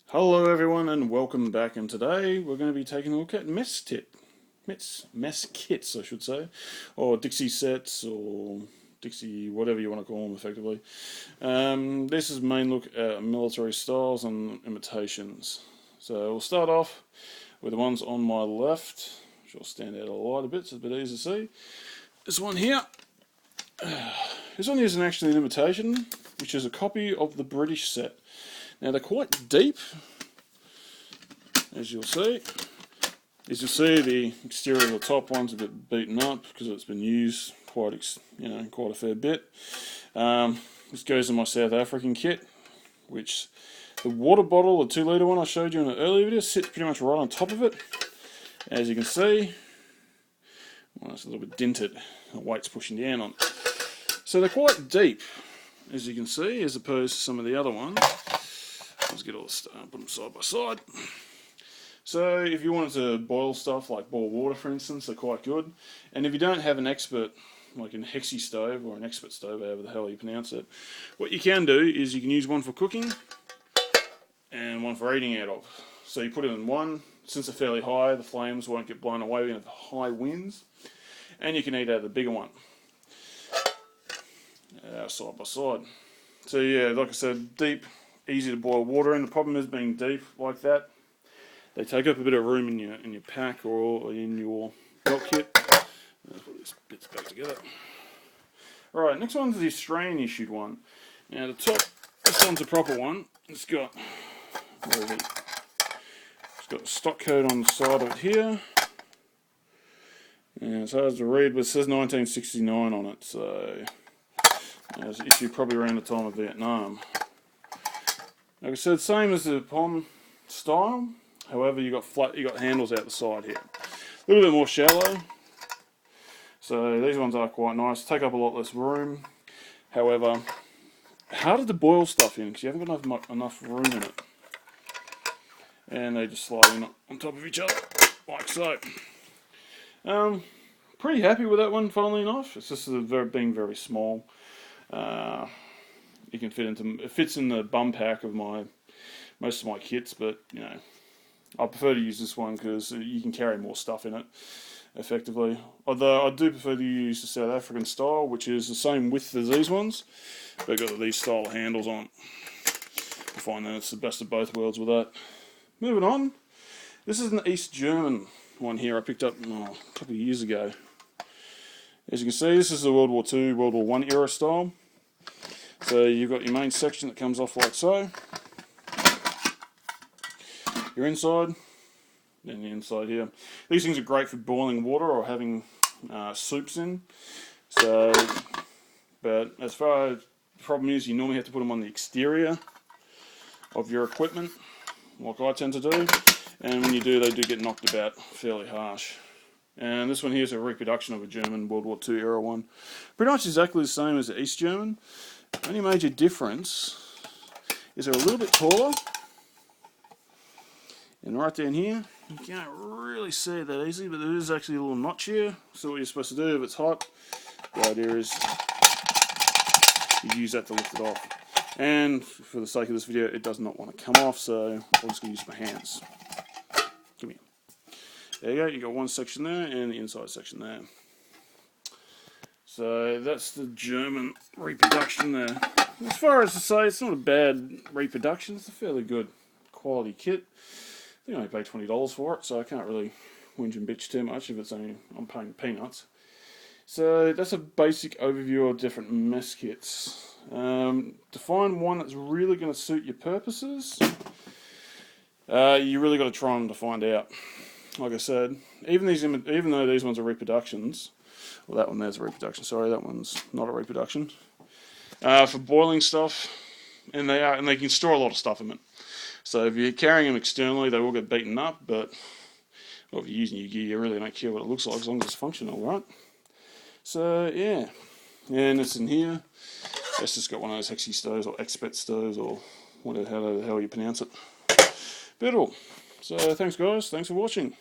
Hello everyone and welcome back, and today we're going to be taking a look at mess kits I should say, or Dixie sets, or Dixie whatever you want to call them effectively. This is main look at military styles and imitations. So we'll start off with the ones on my left, which will stand out a light a bit so it's a bit easy to see. This one here, this one isn't actually an imitation, which is a copy of the British set. Now they're quite deep, as you'll see. As you'll see, the exterior of the top one's a bit beaten up because it's been used quite a fair bit. This goes in my South African kit, which the water bottle, the 2 litre one I showed you in an earlier video, sits pretty much right on top of it. As you can see, well, it's a little bit dinted. The weight's pushing down on it. So they're quite deep, as you can see, as opposed to some of the other ones. Let's get all this stuff, put them side by side. So if you wanted to boil stuff, like boil water for instance, they're quite good. And if you don't have an expert, like a Hexi stove or an expert stove, however the hell you pronounce it, what you can do is you can use one for cooking and one for eating out of. So you put it in one, since they're fairly high, the flames won't get blown away with high winds, and you can eat out of the bigger one. Side by side. So yeah, like I said, deep, easy to boil water in. The problem is being deep like that, they take up a bit of room in your pack or in your belt kit. Let's put this bits back together. Alright, next one's the Australian issued one. Now the top, this one's a proper one. It's got, where is it? It's got a stock code on the side of it here. And it's hard to read, but it says 1969 on it, so it was issued probably around the time of Vietnam. Like I said, same as the POM style. However, you got handles out the side here. A little bit more shallow. So these ones are quite nice. Take up a lot less room. However, harder to boil stuff in because you haven't got enough room in it. And they just slide in on top of each other, like so. Pretty happy with that one, funnily enough. It's just being very small. It fits in the bum pack of most of my kits, but you know, I prefer to use this one because you can carry more stuff in it effectively. Although I do prefer to use the South African style, which is the same width as these ones, but got these style of handles on it. I find that it's the best of both worlds with that. Moving on, this is an East German one here I picked up a couple of years ago. As you can see, this is the World War II, World War I era style. So you've got your main section that comes off like so. Your inside, then the inside here. These things are great for boiling water or having soups in. So, but as far as the problem is, you normally have to put them on the exterior of your equipment, like I tend to do. And when you do, they do get knocked about fairly harsh. And this one here is a reproduction of a German World War II era one. Pretty much exactly the same as the East German. The only major difference is they're a little bit taller. And right down here, you can't really see it that easily, but there is actually a little notch here. So what you're supposed to do if it's hot, the idea is you use that to lift it off. And for the sake of this video, it does not want to come off, so I'm just going to use my hands. Come here. There you go, you got one section there and the inside section there. So that's the German reproduction there. As far as to say, it's not a bad reproduction, it's a fairly good quality kit. I think I only paid $20 for it, so I can't really whinge and bitch too much if I'm paying peanuts. So that's a basic overview of different mess kits. To find one that's really going to suit your purposes, you really got to try them to find out. Like I said, even though these ones are reproductions, well, that one there's a reproduction. Sorry, that one's not a reproduction. For boiling stuff, and they can store a lot of stuff in it. So if you're carrying them externally, they will get beaten up. But well, if you're using your gear, you really don't care what it looks like as long as it's functional, right? So yeah, and it's in here. It's just got one of those Hexi stoves or expert stoves or whatever how the hell you pronounce it. Beautiful. So thanks guys. Thanks for watching.